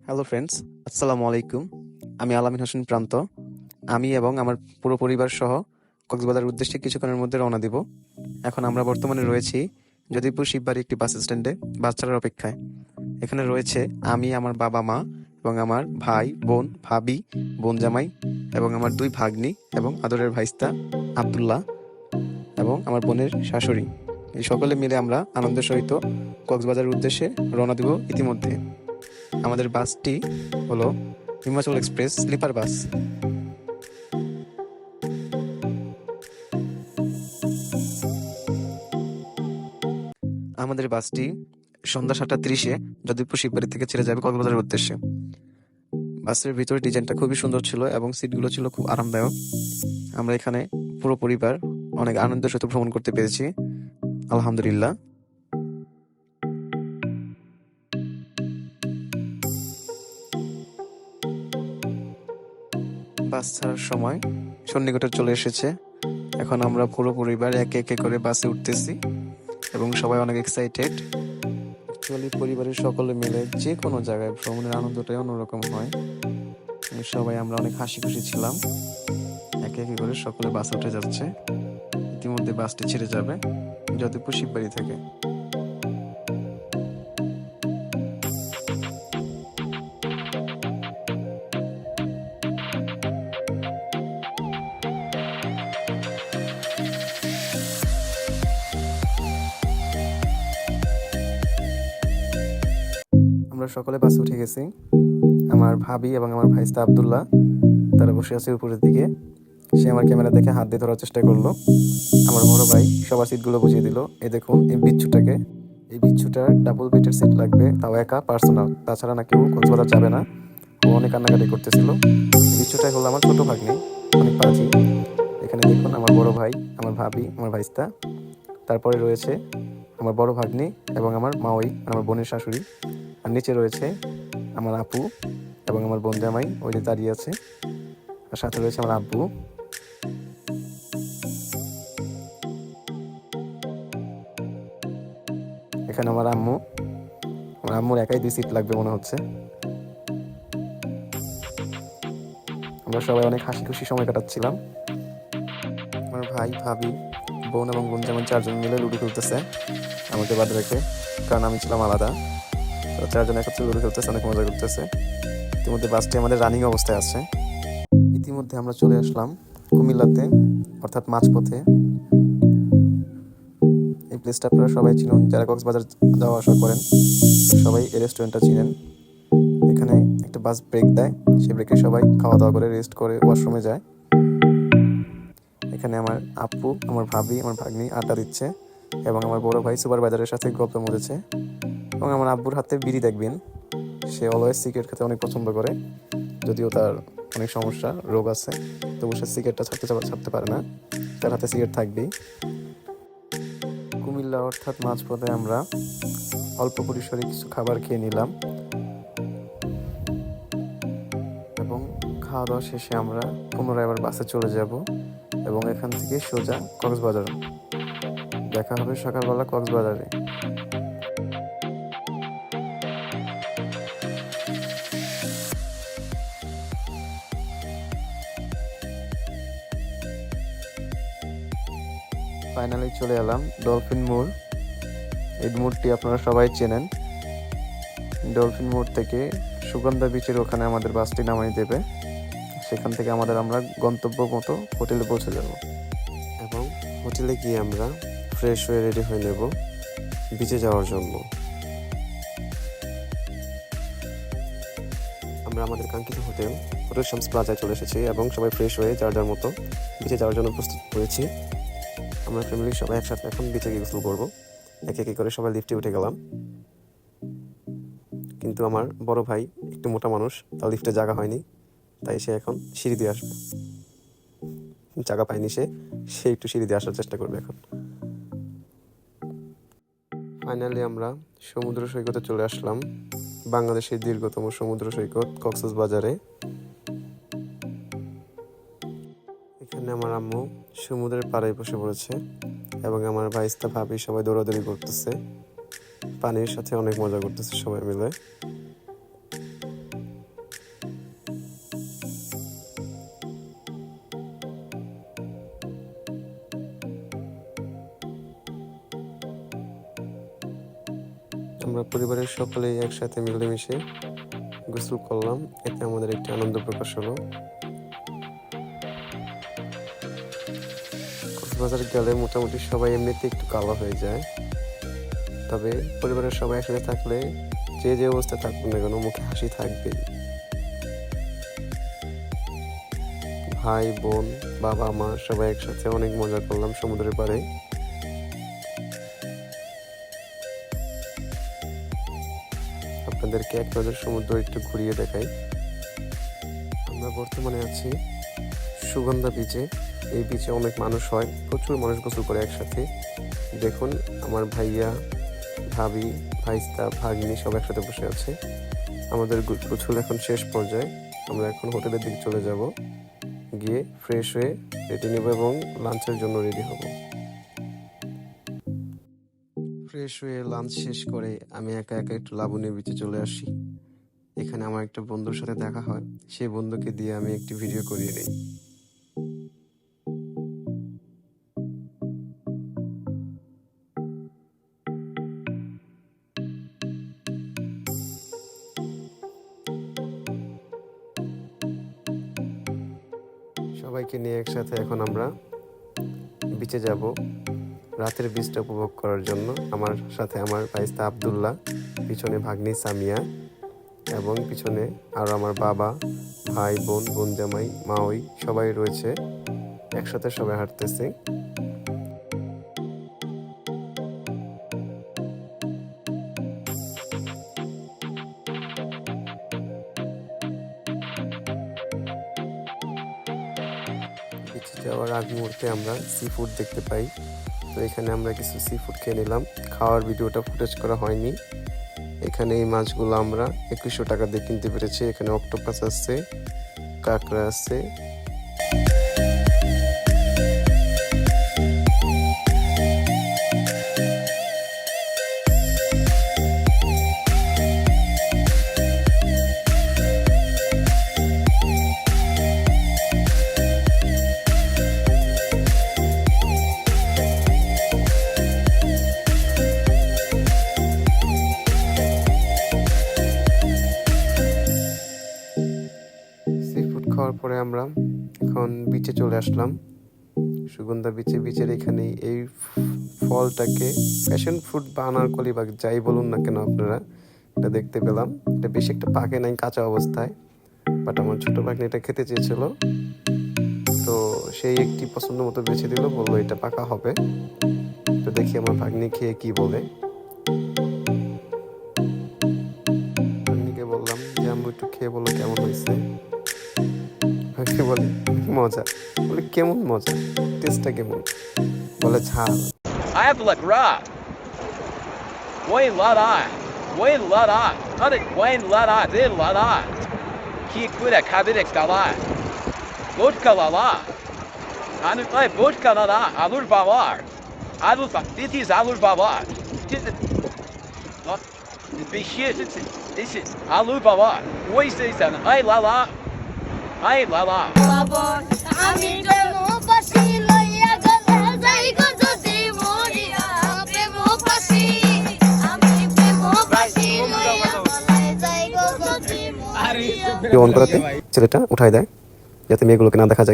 Hello friends, আসসালামু আলাইকুম। আমি আলামিন হোসেন প্রান্ত। আমি এবং আমার পুরো পরিবার সহ কক্সবাজারের উদ্দেশ্যে কিছুক্ষণের মধ্যে রওনা দিব। এখন আমরা বর্তমানে রয়েছি যদিপুর শিববাড়ি একটি বাস স্ট্যান্ডে বাস ছাড়ার অপেক্ষায়। এখানে রয়েছে আমি, আমার বাবা মা এবং আমার ভাই বোন, ভাবি, বোন জামাই এবং আমার দুই ভাগ্নি এবং আদরের ভাইস্তা আব্দুল্লাহ এবং আমার বোনের শাশুড়ি। এই সকলে মিলে আমরা আনন্দের সহিত কক্সবাজারের উদ্দেশ্যে রওনা দিব ইতিমধ্যে। আমাদের বাসটি হলো হিমাচল এক্সপ্রেস স্লিপার বাস। আমাদের বাসটি সন্ধ্যা 7:30-এ যদুপুর শিববাড়ি থেকে ছেড়ে যাবে কক্সবাজারের উদ্দেশ্যে। বাসের ভিতরে ডিজাইনটা খুবই সুন্দর ছিল এবং সিটগুলো ছিল খুব আরামদায়ক। আমরা এখানে পুরো পরিবার অনেক আনন্দের সাথে ভ্রমণ করতে পেরেছি, আলহামদুলিল্লাহ। বাস ছাড়ার সময় সন্নিকটে চলে এসেছে। এখন আমরা পুরো পরিবার একে একে করে বাসে উঠতেছি এবং সবাই অনেক এক্সাইটেড। অ্যাকচুয়ালি পরিবারের সকলে মিলে যে কোনো জায়গায় ভ্রমণের আনন্দটাই অন্যরকম হয়। সবাই আমরা অনেক হাসি খুশি ছিলাম। একে একে করে সকলে বাসে উঠে যাচ্ছে। ইতিমধ্যে বাসটি ছেড়ে যাবে যদুপুর শিববাড়ি থেকে। আমরা সকলে বাসে উঠে গেছি। আমার ভাবি এবং আমার ভাইস্তা আব্দুল্লাহ তারা বসে আছে উপরের দিকে। সে আমার ক্যামেরা দেখে হাত দিয়ে ধরার চেষ্টা করলো। আমার বড় ভাই সবার সিটগুলো বুঝিয়ে দিল। এই দেখুন এই বিচ্ছুটাকে, এই বিচ্ছুটার ডাবল বেডের সিট লাগবে, তাও একা পার্সোনাল, তাছাড়া না কেউ কক্সবাজার যাবে না। ও অনেক কান্নাকাটি করতেছিল। এই বিচ্ছুটাই হলো আমার ছোট ভাগ্নি, অনেক পাজি। এখানে দেখুন আমার বড় ভাই, আমার ভাবি, আমার ভাইস্তা, তারপরে রয়েছে আমার বড় ভাগ্নি এবং আমার মাওই, আমার বোনের শাশুড়ি। আর নিচে রয়েছে আমার আপু এবং আমার বোন জামাই, ওই যে দাঁড়িয়ে আছে। আর সাথে রয়েছে আমার আব্বু। এখানে আমার আম্মুর একাই 2 সিট লাগবে মনে হচ্ছে। আমরা সবাই অনেক হাসি খুশি সময় কাটাচ্ছিলাম। আমার ভাই, ভাবি, বোন এবং বোন জামাই 4 জন মিলে লুডো খেলতেছে আমাকে বাদ রেখে, কারণ আমি ছিলাম আলাদা। তো 4 জন একত্রে লুডো খেলতেছে, অনেক মজা করতেছে। ইতিমধ্যে বাসটি আমাদের রানিং অবস্থায় আছে। ইতিমধ্যে আমরা চলে আসলাম কুমিল্লাতে, অর্থাৎ মাঝপথে। এই প্লেসটা আপনারা সবাই চিনুন, যারা কক্সবাজার যাওয়া আসা করেন সবাই এই রেস্টুরেন্টটা চিনেন। এখানে একটা বাস ব্রেক দেয়, সেই ব্রেকে সবাই খাওয়া দাওয়া করে রেস্ট করে ওয়াশরুমে যায়। এখানে আমার আপু, আমার ভাবি, আমার ভাগ্নি আড্ডা দিচ্ছে এবং আমার বড় ভাই সুপারভাইজারের সাথে গল্প মরেছে। এবং আমার আব্বুর হাতে বিড়ি দেখবেন, সে অলওয়েজ সিগারেট খেতে অনেক পছন্দ করে। যদিও তার অনেক সমস্যা, রোগ আছে, তবু সে সিগারেটটা ছাড়তে পারে না, তার হাতে সিগারেট থাকবেই। কুমিল্লা অর্থাৎ মাঝপথে আমরা অল্প পরিসরে কিছু খাবার খেয়ে নিলাম এবং খাওয়া দাওয়া শেষে আমরা পুনরায় আবার বাসে চলে যাব এবং এখান থেকে সোজা কক্সবাজার। দেখা হবে সকালবেলা কক্সবাজারে। ফাইনালি চলে এলাম ডলফিন মোড়। এই মোড়টি আপনারা সবাই চেনেন। ডলফিন মোড় থেকে সুগন্ধা বিচের ওখানে আমাদের বাসটি নামাই দেবে। সেখান থেকে আমরা গন্তব্য মতো হোটেলে পৌঁছে যাব এবং হোটেলে গিয়ে আমরা ফ্রেশ হয়ে রেডি হয়ে নেব বিচে যাওয়ার জন্য। আমরা আমাদের কাঙ্ক্ষিত হোটেল শামস প্লাজায় চলে এসেছি এবং সবাই ফ্রেশ হয়ে যার যার মতো বিচে যাওয়ার জন্য প্রস্তুত হয়েছি। আমরা ফ্যামিলির সবাই একসাথে এখন বিচে গিয়ে গোসল করবো। একে একে করে সবাই লিফটে উঠে গেলাম, কিন্তু আমার বড় ভাই একটু মোটা মানুষ, তার লিফটে জায়গা হয়নি, তাই সে এখন সিঁড়ি দিয়ে আসবে। জায়গা পায়নি, সে একটু সিঁড়ি দিয়ে আসার চেষ্টা করবে এখন। ফাইনালি আমরা সমুদ্র সৈকতে চলে আসলাম, বাংলাদেশের দীর্ঘতম সমুদ্র সৈকত কক্সবাজারে। এখানে আমার আম্মু সমুদ্রের পাড়ে বসে পড়েছে এবং আমার ভাইস্তা ভাবি সবাই দৌড়াদৌড়ি করতেছে, পানির সাথে অনেক মজা করতেছে সবাই মিলে। আমরা পরিবারের সকলেই একসাথে মিলেমিশে গোসল করলাম, এতে আমাদের একটি আনন্দ প্রকাশ হলো। কক্সবাজার গেলে মোটামুটি সবাই এমনিতে একটু কালো হয়ে যায়, তবে পরিবারের সবাই একসাথে থাকলে যে যে অবস্থায় থাকবে না কেন মুখে হাসি থাকবেই। ভাই বোন বাবা মা সবাই একসাথে অনেক মজা করলাম সমুদ্রের পাড়ে। আপনাদেরকে এক নজর সমুদ্র একটু ঘুরিয়ে দেখাই। আমরা বর্তমানে আছি সুগন্ধা বিচে। এই বিচে অনেক মানুষ হয়, প্রচুর মানুষ গোসল করে একসাথে। দেখুন আমার ভাইয়া ভাবি ভাইস্তা ভাগ্নি সব একসাথে বসে আছে। আমাদের গোসল এখন শেষ পর্যায়ে। আমরা এখন হোটেলের দিকে চলে যাব, গিয়ে ফ্রেশ হয়ে রেডি নেব এবং লাঞ্চের জন্য রেডি হব। ফ্রেশ হয়ে লাঞ্চ শেষ করে আমি একা একা একটু লাবণী বিচে চলে আসি। এখানে আমার একটা বন্ধুর সাথে দেখা হয়, সেই বন্ধুকে দিয়ে আমি একটি ভিডিও করিয়ে নিই। সবাইকে নিয়ে একসাথে এখন আমরা বিচে যাব রাতের বিচটা উপভোগ করার জন্য। আমার সাথে আমার ভাইস্তা আব্দুল্লাহ, পিছনে ভাগ্নি সামিয়া এবং পিছনে আরও আমার বাবা ভাই বোন বোন জামাই মাওই সবাই রয়েছে, একসাথে সবাই হাঁটতেছে। বিচে যাওয়ার আগ মুহূর্তে আমরা সি ফুড দেখতে পাই, তো এখানে আমরা কিছু সি ফুড খেয়ে নিলাম। খাওয়ার ভিডিওটা ফুটেজ করা হয়নি। এখানে এই মাছগুলো আমরা 2100 টাকা দিয়ে কিনতে পেরেছি। এখানে অক্টোপাস আছে, কাঁকড়া আছে, খাওয়ার পরে আমরা এখন বিচে চলে আসলাম, সুগন্ধা বিচে। বিচের এখানে এই ফলটাকে প্যাশন ফ্রুট বা আনারকলি বা যাই বলুন না কেন আপনারা, এটা দেখতে পেলাম। এটা বেশি একটা পাকে নাই, কাঁচা অবস্থায়, বাট আমার ছোট ভাগ্নি এটা খেতে চেয়েছিল, তো সেই একটি পছন্দ মতো বেছে দিল, বললো এটা পাকা হবে। তো দেখি আমার ভাগ্নি খেয়ে কি বলে। ভাগ্নিকে বললাম যে আমি একটু খেয়ে বলো কেমন হয়েছে। বলে মজা। বলে কেমন মজা, টেস্টটা কেমন? বলে ঝাল। Abla gra. Way lada. Way lada. Hadi way lada. Did lada. Ki kuda kabirex dala. Vodka lala. Anu ay vodka lala. Alur bavar. Alur ba. This is alur bavar. Be shit. This is alur bavar. Way says that. Ay lala. Ay lala. আমি প্রেম পাশি লইয়া গেলে যাই গো যদি মরিয়া প্রেম পাশি আমি প্রেম পাশি লইয়া গেলে যাই গো যদি মরিয়া। অন করাতে ছেলেটা উঠায় দেয় যাতে মেয়েগুলোকে না দেখা যায়।